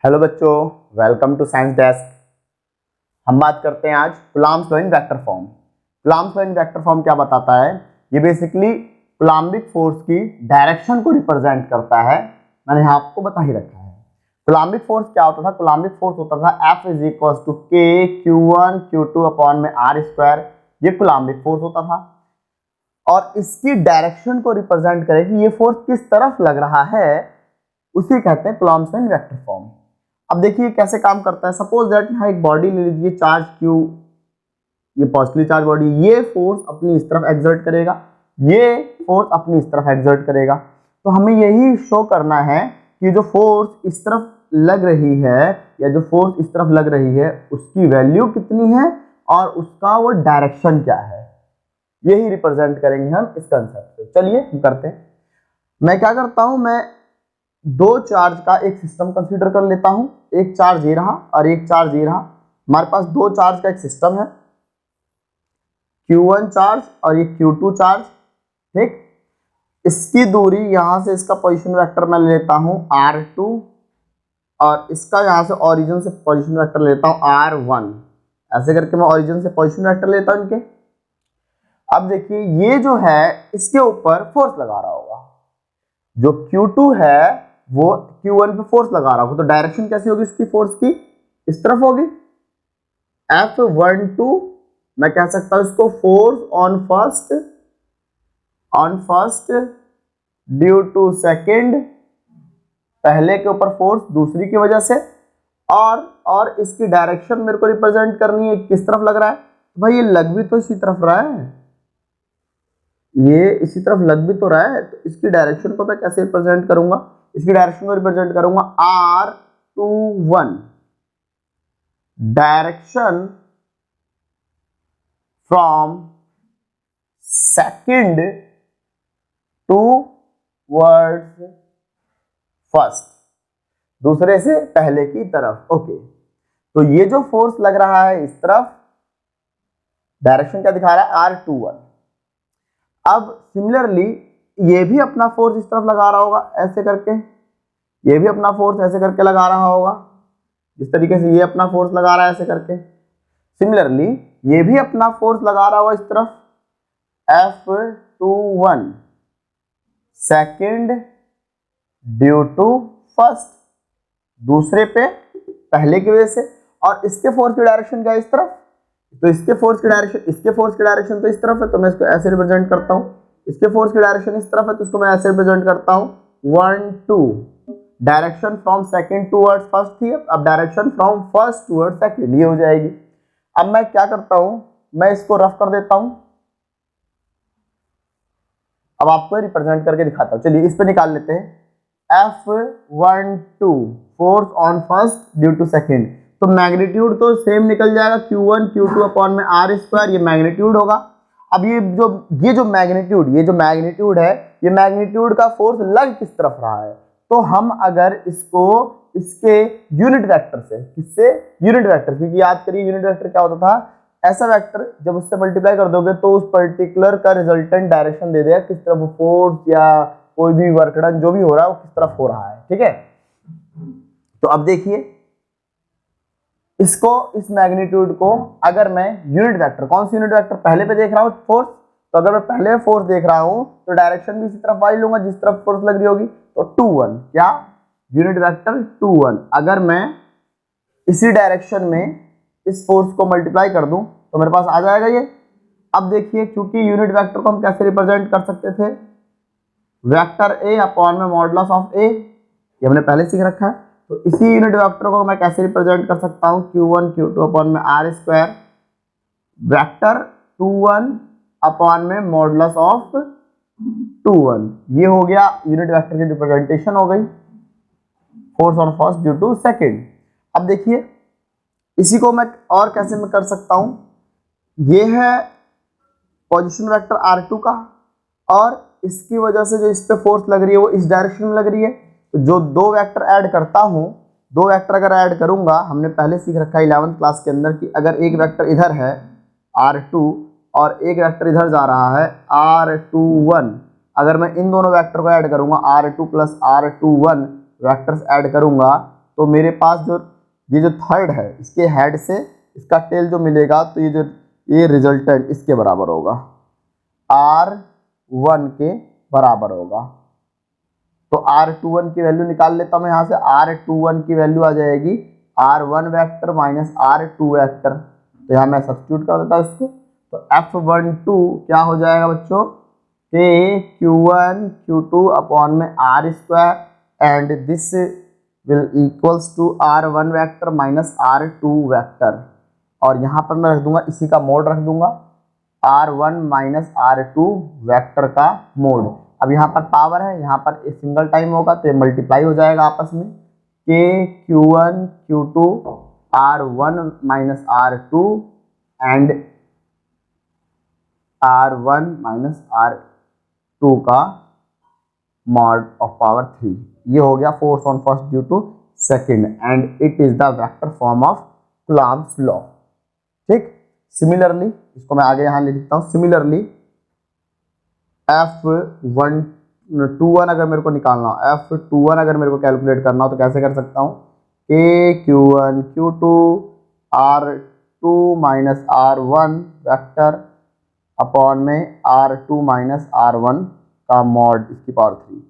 Hello बच्चों, welcome to science desk. हम बात करते हैं आज Coulomb's law in vector form. Coulomb's law in vector form क्या बताता है? ये बेसिकली कूलॉम्बिक फोर्स की डायरेक्शन को रिप्रेजेंट करता है। मैंने यहाँ आपको बता ही रखा है। कूलॉम्बिक फोर्स क्या होता था? कूलॉम्बिक फोर्स होता था F is equal to K Q1 Q2 upon में R स्क्वायर। ये कूलॉम्बिक फोर्स होता था और इसकी डायरेक्शन को रिप्रेजेंट करे कि ये फोर्स किस तरफ लग रहा है, उसी कहते हैं coulombs law in vector form. अब देखिए कैसे काम करता है। सपोज दैट यहाँ एक बॉडी ले लीजिए, चार्ज Q, ये पॉजिटिवली चार्ज बॉडी, ये फोर्स अपनी इस तरफ एक्सर्ट करेगा, ये फोर्स अपनी इस तरफ एक्सर्ट करेगा। तो हमें यही शो करना है कि जो फोर्स इस तरफ लग रही है या जो फोर्स इस तरफ लग रही है उसकी वैल्यू कितनी है और उसका वो डायरेक्शन क्या है, यही रिप्रेजेंट करेंगे हम इस कंसेप्ट से। चलिए हम करते हैं। मैं क्या करता हूं, मैं दो चार्ज का एक सिस्टम कंसीडर कर लेता हूं। एक चार्ज ये रहा और एक चार्ज ये रहा। हमारे पास दो चार्ज का एक सिस्टम है, Q1 चार्ज और ये Q2 चार्ज। ठीक, इसकी दूरी यहां से इसका पोजीशन वेक्टर मैं लेता हूं R2 और इसका यहां से ओरिजिन से पोजीशन वेक्टर लेता हूं R1। ऐसे करके मैं ओरिजिन से पोजीशन वेक्टर लेता हूं इनके। अब देखिए ये जो है इसके ऊपर फोर्स लगा रहा होगा, जो Q2 है वो Q1 पे फोर्स लगा रहा होगा, तो डायरेक्शन कैसी होगी इसकी फोर्स की? इस तरफ होगी। F12 मैं कह सकता हूं इसको force on first due to second, पहले के ऊपर फोर्स दूसरी की वजह से, और इसकी डायरेक्शन मेरे को रिप्रेजेंट करनी है किस तरफ लग रहा है। भाई ये लग भी तो इसी तरफ रहा है, ये इसी तरफ लग भी तो रहा है, तो इसकी डायरेक्शन को मैं कैसे रिप्रेजेंट करूंगा? इसकी डायरेक्शन को रिप्रेजेंट करूंगा R21, direction from second towards first, दूसरे से पहले की तरफ। ओके, तो ये जो फोर्स लग रहा है इस तरफ, डायरेक्शन क्या दिखा रहा है? R21। अब सिमिलरली ये भी अपना फोर्स इस तरफ लगा रहा होगा ऐसे करके, ये भी अपना फोर्स ऐसे करके लगा रहा होगा, जिस तरीके से ये अपना फोर्स लगा रहा है ऐसे करके। सिमिलरली ये भी अपना फोर्स लगा रहा होगा इस तरफ, F21 second due to first, दूसरे पे पहले की वजह से। और इसके फोर्स की डायरेक्शन क्या है? इस तरफ। तो इसके फोर्स की डायरेक्शन तो इस तरफ है, तो मैं इसको ऐसे रिप्रेजेंट करता हूं। इसके फोर्स की डायरेक्शन इस तरफ है, तो इसको मैं ऐसे रिप्रेजेंट करता हूं 1 2। Direction from second towards first थी, अब direction from first towards second ये हो जाएगी। अब मैं क्या करता हूं, मैं इसको रफ कर देता हूं। अब आपको रिप्रेजेंट करके दिखाता हूं। चलिए इस पे निकाल लेते हैं। F12 force on first due to second, तो मैग्नीट्यूड तो सेम निकल जाएगा, Q1 Q2 अपॉन में R स्क्वायर, ये मैग्नीट्यूड होगा। अब ये जो मैग्नीट्यूड है, ये मैग्नीट्यूड का फोर्स लग किस तरफ रहा है? तो हम अगर इसको इसके यूनिट वेक्टर से, किससे? यूनिट वेक्टर, क्योंकि याद करिए यूनिट वेक्टर क्या होता था? ऐसा वेक्टर जब उससे मल्टीप्लाई कर दोगे तो उस पर्टिकुलर का रिजल्टेंट डायरेक्शन दे देगा, किस तरफ फोर्स या कोई भी वर्क डन जो भी हो रहा है वो किस तरफ हो रहा है। ठीक है, तो अब देखिए इसको, इस मैग्नीट्यूड को अगर मैं यूनिट वेक्टर, कौन सी यूनिट वेक्टर? पहले पे देख रहा हूं फोर्स, तो अगर मैं पहले फोर्स देख रहा हूं तो डायरेक्शन भी इसी तरफ वाई लूंगा जिस तरफ फोर्स लग रही होगी। तो 2 1, क्या? Unit vector 2 1। अगर मैं इसी डायरेक्शन में इस फोर्स को मल्टीप्लाई कर दूं तो मेरे पास आ जाएगा ये। अब देखिए, क्योंकि यूनिट वेक्टर को हम कैसे रिप्रेजेंट कर सकते थे? वेक्टर ए अपॉन में मॉडुलस ऑफ ए, ये हमने पहले सीख रखा है। तो इसी यूनिट वेक्टर को मैं कैसे रिप्रेजेंट कर सकता हूं? Q1 Q2 अपॉन में R स्क्वायर, वेक्टर 2 1 अपॉन में मॉडुलस ऑफ 2 1। ये हो गया यूनिट वेक्टर की रिप्रेजेंटेशन हो गई, force on first due to second. अब देखिए इसी को मैं और कैसे मैं कर सकता हूं? ये है पोजीशन वेक्टर R2 का, और इसकी वजह से जो इस पे फोर्स लग रही है वो इस डायरेक्शन में लग रही है। तो जो दो वेक्टर ऐड करता हूं, दो वेक्टर अगर ऐड करूंगा, हमने पहले सीख रखा है 11th क्लास के अंदर कि अगर एक वेक्टर इधर है R2 और एक वेक्टर इधर जा रहा है R21, अगर मैं इन दोनों वेक्टर को ऐड करूंगा R2 plus R21 vectors add करूंगा, तो मेरे पास जो ये जो थर्ड है इसके हेड से इसका टेल जो मिलेगा तो ये रिजल्टेंट इसके बराबर होगा, R1 के बराबर होगा। तो R21 की वैल्यू निकाल लेता हूँ यहाँ से। R21 की वैल्यू आ जाएगी R1 vector minus R2 vector. तो यहाँ मैं सब्स्टिट्यूट कर देता हूँ इसको। तो F12 क्या हो जाएगा बच्चों कि Q1 Q2 अपॉन में R square and this will equals to R1 vector minus R2 vector. और यहाँ पर मैं रख दूंगा इसी का मोड रख दूंगा, R1 माइनस R2 वेक्टर का मोड। अब यहाँ पर पावर है, यहाँ पर एक सिंगल टाइम होगा तो ये मल्टीप्लाई हो जाएगा आपस में, के Q1 Q2 R1 minus R2 and R1 minus R2 का मॉड ऑफ पावर 3। ये हो गया force on first due to second and it is the vector form of Coulomb's law. ठीक। सिमिलरली इसको मैं आगे यहाँ लिखता हूँ। सिमिलरली F21 अगर मेरे को निकालना हो, F21 अगर मेरे को कैलकुलेट करना हो तो कैसे कर सकता हूँ, के Q1 Q2 R2 minus R1 vector upon में R2 माइनस R1 का मॉड इसकी पावर 3।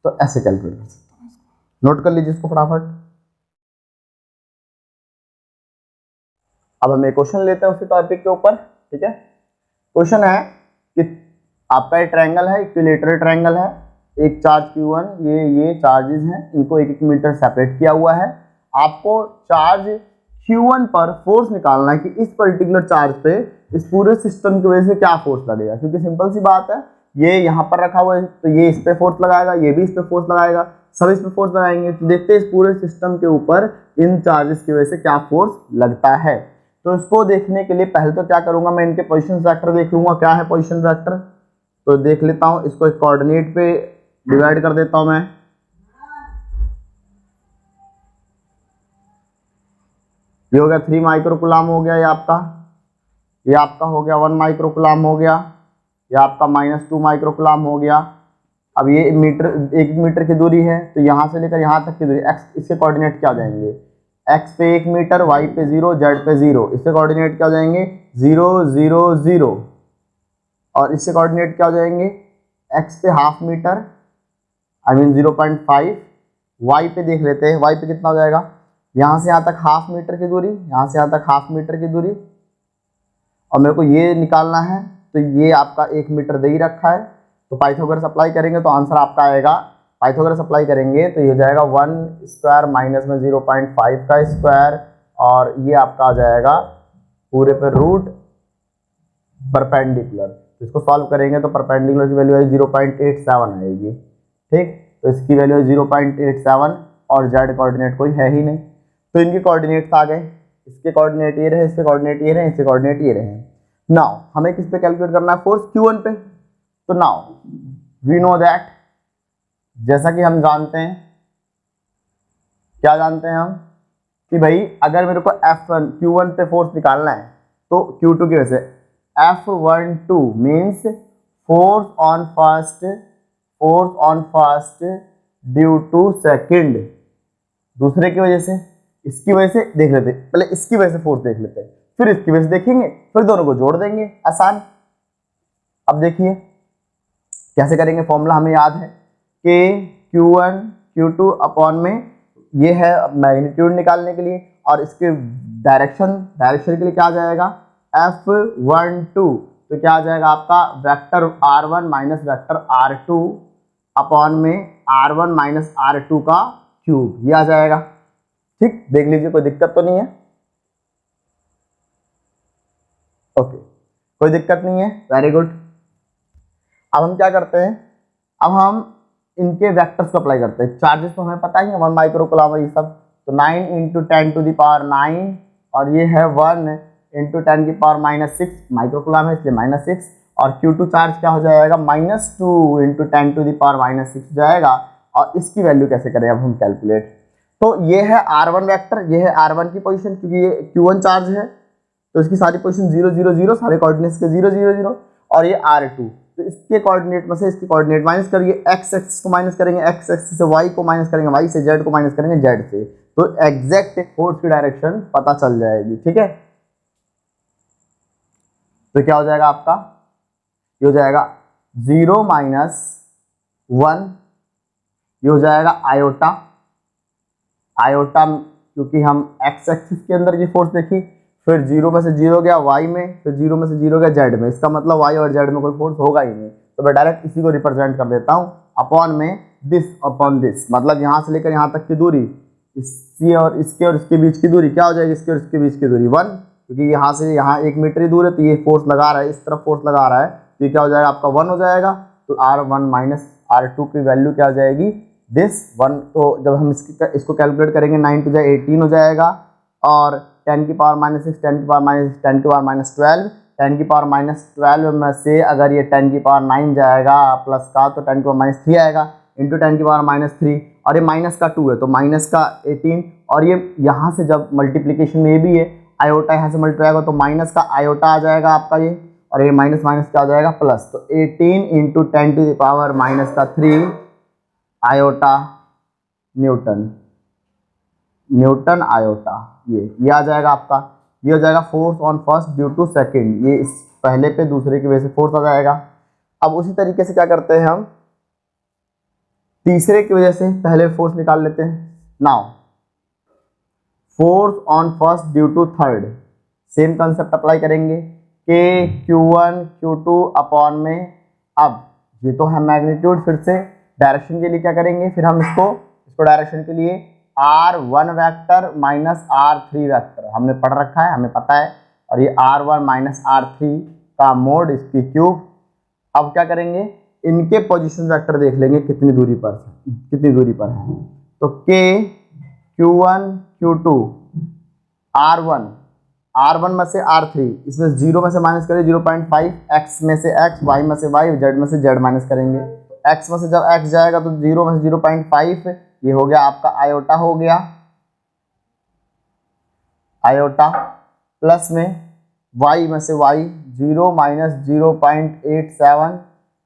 तो ऐसे कैलकुलेट कर सकता हूँ। नोट कर लीजिए इसको फटाफट। अब हम एक क्वेश्चन लेते हैं उसी टॉपिक के ऊपर। ठीक है, क्वेश्चन है कि आपका एक ट्रायंगल है, इक्विलेटरल ट्रायंगल है, एक चार्ज Q1, ये चार्जेस हैं, इनको 1-1 मीटर सेपरेट किया हुआ है। आपको चार्ज Q1 पर फोर्स निकालना है कि इस पर्टिकुलर चार्ज पे इस पूरे सिस्टम की वजह से क्या फोर्स लगेगा। क्योंकि सिंपल सी बात है, ये यहाँ पर रखा हुआ है तो ये इस पे फोर्स लगाएगा, ये भी इस पे फोर्स लगाएगा, सब इस पे फोर्स लगाएंगे। तो देखते हैं इस पूरे सिस्टम के ऊपर इन चार्जेस की वजह से क्या फोर्स लगता है। तो इसको देखने के लिए पहले तो क्या करूंगा, मैं इनके पोजीशन वेक्टर देख लूंगा क्या है पोजीशन वेक्टर। तो देख लेता हूं, इसको एक कोऑर्डिनेट पे डिवाइड कर देता हूं मैं। ये हो गया 3 माइक्रोकूलम हो गया, ये आपका हो गया 1 माइक्रोकूलम हो गया, ये आपका -2 माइक्रोकूलम हो गया। अब ये मीटर 1 मीटर की दूरी है तो यहाँ से लेकर यहाँ तक की दूरी x, इसके कोऑर्डिनेट क्या हो जाएंगे, x पे 1 मीटर, y पे 0, z पे 0। इससे कोऑर्डिनेट क्या हो जाएंगे 0 0 0। और इससे कोऑर्डिनेट क्या हो जाएंगे x पे ½ मीटर आई मीन 0.5। y पे देख लेते हैं, y पे कितना हो जाएगा, यहाँ से यहाँ तक ½ मीटर की दूरी, यहाँ से यहाँ तक ½ मीटर की दूरी। और मेरे को ये निकालना है तो ये आपका 1 मीटर दे ही रखा है। तो पाइथागोरस अप्लाई करेंगे तो आंसर आपका आएगा, पाइथागोरस अप्लाई करेंगे तो ये हो जाएगा 1 स्क्वायर माइनस में 0.5 का स्क्वायर, और ये आपका आ जाएगा पूरे पे रूट परपेंडिकुलर। इसको सॉल्व करेंगे तो परपेंडिकुलर की वैल्यू है 0.87 आएगी। ठीक, तो इसकी वैल्यू है 0.87 और जेड कोऑर्डिनेट कोई है ही नहीं। तो इनके कोऑर्डिनेट्स आ गए, इसके कोऑर्डिनेट ये रहे, इसके कोऑर्डिनेट ये रहे, इसके कोऑर्डिनेट ये रहे। नाउ हमें किस पे कैलकुलेट करना है, फोर्स Q1 पे। तो नाउ वी नो दैट, जैसा कि हम जानते हैं, क्या जानते हैं हम कि भाई अगर मेरे को F1 Q1 पे फोर्स निकालना है तो Q2 की वजह से F12 means force on first due to second. दूसरे की वजह से, इसकी वजह से देख लेते, पहले इसकी वजह से फोर्स देख लेते हैं, फिर इसकी वजह से देखेंगे, फिर दोनों को जोड़ देंगे, आसान। अब देखिए कैसे करेंगे, फॉर्मूला हमें याद है कि Q1 Q2 अपॉन में ये है मैग्नीट्यूड निकालने के लिए, और इसके डायरेक्शन के लिए क्या आ जाएगा F12। तो क्या आ जाएगा आपका vector R1 minus vector R2 upon में R1 माइनस R2 का क्यूब, ये आ जाएगा। ठीक, देख लीजिए कोई दिक्कत तो नहीं है, ओके कोई दिक्कत नहीं है, वेरी गुड। अब हम क्या करते हैं, अब हम इनके वेक्टर्स को अप्लाई करते हैं। चार्जेस तो हमें पता ही है 1 माइक्रोकूलम ये सब, तो 9 × 10 टू द पावर 9, और ये है 1 × 10 की पावर -6 माइक्रोकूलम है इसलिए -6। और Q2 चार्ज क्या हो जाएगा -2 × 10 टू द पावर -6 जाएगा। और इसकी वैल्यू कैसे करें अब हम कैलकुलेट, तो ये है R1 वेक्टर, ये है R1 की पोजीशन, क्योंकि ये Q1 चार्ज है तो इसकी सारी पोजीशन 0 0 0, सारे कोऑर्डिनेट्स के 0 0 0। और ये R2, तो इसके कोऑर्डिनेट में से इसके कोऑर्डिनेट माइनस करिए, एक्स एक्सिस को माइनस करेंगे, एक्स एक्सिस से वाई को माइनस करेंगे, वाई से जेड को माइनस करेंगे, जेड से, तो एग्जैक्ट फोर्स की डायरेक्शन पता चल जाएगी। ठीक है, तो क्या हो जाएगा आपका, ये हो जाएगा 0 माइनस 1, ये हो जाएगा आयोटा, आयोटा क्योंकि हम एक्स एक्सिस के अंदर की फोर्स देखी, फिर 0 में से 0 गया वाई में, फिर 0 में से 0 गया जेड में, इसका मतलब वाई और जेड में कोई फोर्स होगा ही नहीं, तो मैं डायरेक्ट इसी को रिप्रेजेंट कर देता हूँ अपॉन में दिस अपॉन दिस, मतलब यहाँ से लेकर यहाँ तक की दूरी, इसकी और इसके बीच की दूरी क्या हो जाएगी, इसके और इसके बीच की दूरी 1, क्योंकि यहाँ से यहाँ 1 मीटर ही दूर है, तो ये फोर्स लगा रहा है, इस तरफ फोर्स लगा रहा है, तो ये क्या हो जाएगा आपका 1 हो जाएगा, तो R1 माइनस R2 की वैल्यू क्या हो जाएगी, दिस 1, तो जब हम इसको कैलकुलेट करेंगे 9 टू 18 हो जाएगा, और 10 की पावर माइनस 6, 10 की पावर माइनस 10 की पावर माइनस 12, 10 की पावर माइनस 12 में से अगर ये 10 की पावर 9 जाएगा प्लस का, तो 10 की पावर माइनस 3 आएगा, इंटू 10 की पावर माइनस 3, और ये माइनस का 2 है तो माइनस का 18, और ये यहाँ से जब मल्टीप्लीकेशन में ये भी है आयोटा, यहाँ से मल्टीप्लाई होगा तो माइनस का आयोटा आ जाएगा आपका ये, और ये माइनस माइनस क्या आ जाएगा प्लस, तो 18 into 10 to the power minus का 3 आयोटा न्यूटन, न्यूटन आयोटा, ये आ जाएगा आपका, ये हो जाएगा force on first due to second, ये इस पहले पे दूसरे की वजह से फोर्स आ जाएगा। अब उसी तरीके से क्या करते हैं हम, तीसरे की वजह से पहले फोर्स निकाल लेते हैं। Now force on first due to third, same concept apply करेंगे, के Q1 Q2 अपॉन में, अब ये तो है मैग्नीट्यूड, फिर से डायरेक्शन के लिए क्या करेंगे, फिर हम इसको डायरेक्शन के लिए R1 vector minus R3 vector हमने पढ़ रखा है, हमें पता है, और ये R1 माइनस R3 का मोड इसकी क्यूब। अब क्या करेंगे, इनके पोजीशन वेक्टर देख लेंगे कितनी दूरी पर है, तो K Q1 Q2 R1 में से R3, इसमें 0 में से माइनस करें 0.5, x में से x, y में से y, z में से z माइनस करेंगे, x में से जब x जाएगा तो 0 में से 0.5, ये हो गया आपका आयोटा, हो गया आयोटा, प्लस में y में से y 0 माइनस 0.87,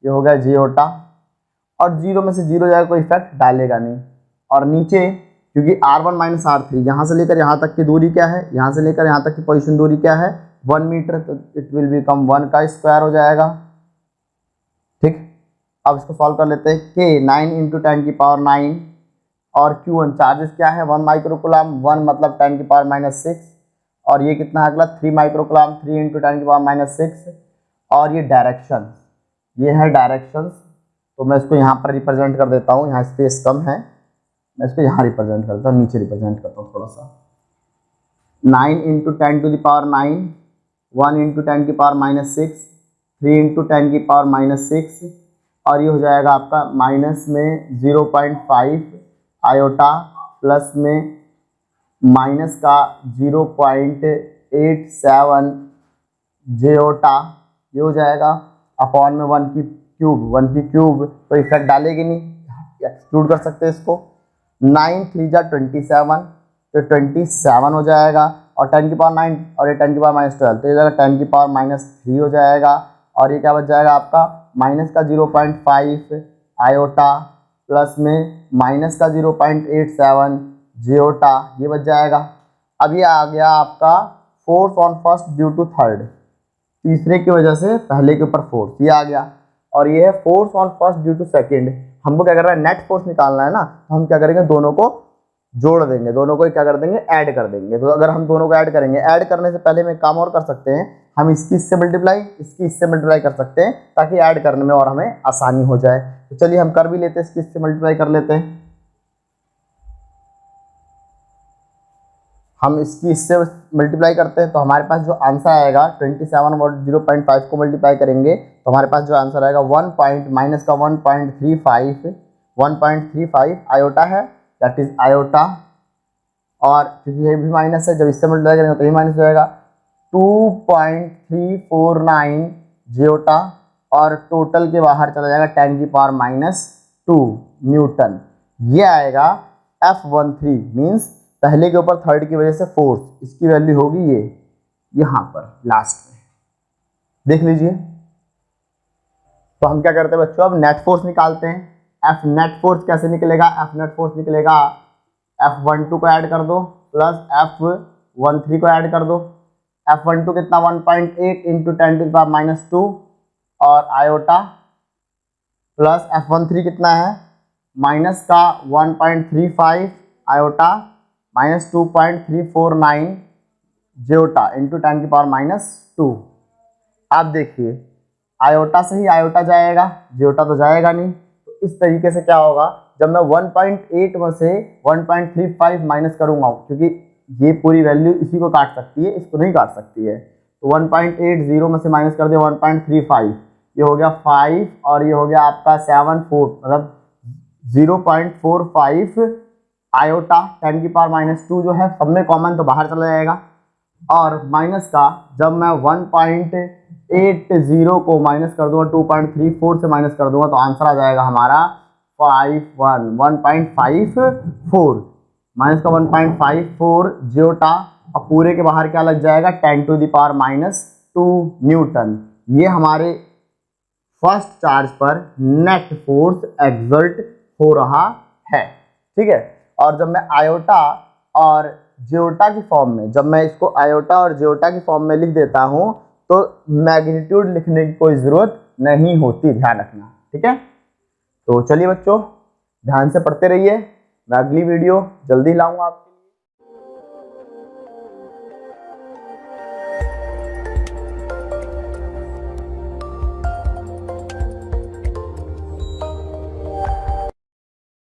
ये हो गया जियोटा, और 0 में से 0 जाएगा कोई इफेक्ट डालेगा नहीं, और नीचे क्योंकि R1 माइनस R3 यहाँ से लेकर यहाँ तक की दूरी क्या है, यहाँ से लेकर यहाँ तक की पोजीशन दूरी क्या है 1 मीटर, तो इट विल बिकम 1 का स्क्वायर हो जाएगा। ठीक, अब इसको सॉल्व कर लेते हैं, K 9 इंटू 10 की पावर 9, और Q1 चार्जेस क्या है 1 माइक्रोकुलाम, 1 मतलब 10 की पावर माइनस 6, और ये कितना है अगला 3 माइक्रोकुलाम, 3 इंटू 10 की पावर माइनस 6, और ये डायरेक्शन, ये है डायरेक्शंस, तो मैं इसको यहाँ पर रिप्रेजेंट कर देता हूँ, यहाँ स्पेस कम है, मैं इसको यहाँ रिप्रेजेंट करता हूँ, नीचे रिप्रेजेंट करता हूँ थोड़ा सा, 9 into 10 to the power 9, 1 into 10 की पावर माइनस 6, 3 इंटू 10 की पावर माइनस 6, और ये हो जाएगा आपका माइनस में 0.5 आयोटा, प्लस में माइनस का 0.87 जेओटा, ये हो जाएगा अपॉन में 1 की क्यूब, तो इफेक्ट डालेगी नहीं, एक्सक्लूड कर सकते हैं इसको, 9 3 जा 27, तो 27 हो जाएगा, और 10 की पावर 9 और ये 10 की पावर माइनस 12, तो ये जाएगा 10 की पावर माइनस 3 हो जाएगा, और ये क्या बच जाएगा आपका माइनस का 0.5 आयोटा, प्लस में माइनस का 0.87 जियोटा, ये बच जाएगा। अब ये आ गया आपका force on first due to third, तीसरे की वजह से पहले के ऊपर फोर्स, ये आ गया, और ये है force on first due to second. हमको क्या करना है, नेट फोर्स निकालना है ना, तो हम क्या करेंगे, दोनों को जोड़ देंगे, दोनों को क्या कर देंगे, ऐड कर देंगे। तो अगर हम दोनों को ऐड करेंगे, ऐड करने से पहले में काम और कर सकते हैं, हम इसकी इससे मल्टीप्लाई, इसकी इससे मल्टीप्लाई कर सकते हैं, ताकि ऐड करने में और हमें आसानी हो जाए। तो चलिए हम कर भी लेते हैं, इसकी इससे मल्टीप्लाई कर लेते हैं, हम इसकी इससे मल्टीप्लाई करते हैं, तो हमारे पास जो आंसर आएगा 27 और 0.5 को मल्टीप्लाई करेंगे, तो हमारे पास जो आंसर आएगा 1.35 आयोटा है, दैट इज आयोटा, और क्योंकि ये भी माइनस है, जब इससे मल्टीप्लाई करेंगे तो ये माइनस हो जाएगा 2.349 जियोटा, और टोटल के बाहर चला जाएगा 10 की पावर माइनस 2 न्यूटन। ये आएगा F13, मीन्स पहले के ऊपर थर्ड की वजह से फोर्स, इसकी वैल्यू होगी ये यहाँ पर लास्ट में, देख लीजिए तो हम क्या करते हैं बच्चों, अब नेट फोर्स निकालते हैं। एफ नेट फोर्स कैसे निकलेगा, एफ नेट फोर्स निकलेगा F12 को ऐड कर दो प्लस F13 को ऐड कर दो। F12 कितना 1.8 इंटू 10⁻², और आयोटा प्लस F13 कितना है माइनस का 1.35 आयोटा माइनस 2.349 जियोटा इंटू 10⁻²। आप देखिए आयोटा से ही आयोटा जाएगा, जियोटा तो जाएगा नहीं। तो इस तरीके से क्या होगा, जब मैं 1.8 में से 1.35 माइनस करूंगा, क्योंकि ये पूरी वैल्यू इसी को काट सकती है, इसको नहीं काट सकती है, तो 1.80 में से माइनस कर दे 1.35, ये हो गया 5 और ये हो गया आपका 74, मतलब 0.45 आयोटा 10⁻² जो है सब में कॉमन तो बाहर चला जाएगा। और माइनस का जब मैं 1.80 को माइनस कर दूंगा 2.34 से माइनस कर दूंगा, तो आंसर आ जाएगा हमारा 1.54 माइनस का 1.54 जियोटा, और पूरे के बाहर क्या लग जाएगा 10⁻² न्यूटन। ये हमारे फर्स्ट चार्ज पर नेट फोर्स एक्सर्ट हो रहा है, ठीक है। और जब मैं आयोटा और जियोटा की फॉर्म में, जब मैं इसको आयोटा और जियोटा की फॉर्म में लिख देता हूं, तो मैग्नीट्यूड लिखने की कोई जरूरत नहीं होती, ध्यान रखना, ठीक है। तो चलिए बच्चों ध्यान से पढ़ते रहिए, मैं अगली वीडियो जल्दी लाऊंगा आपके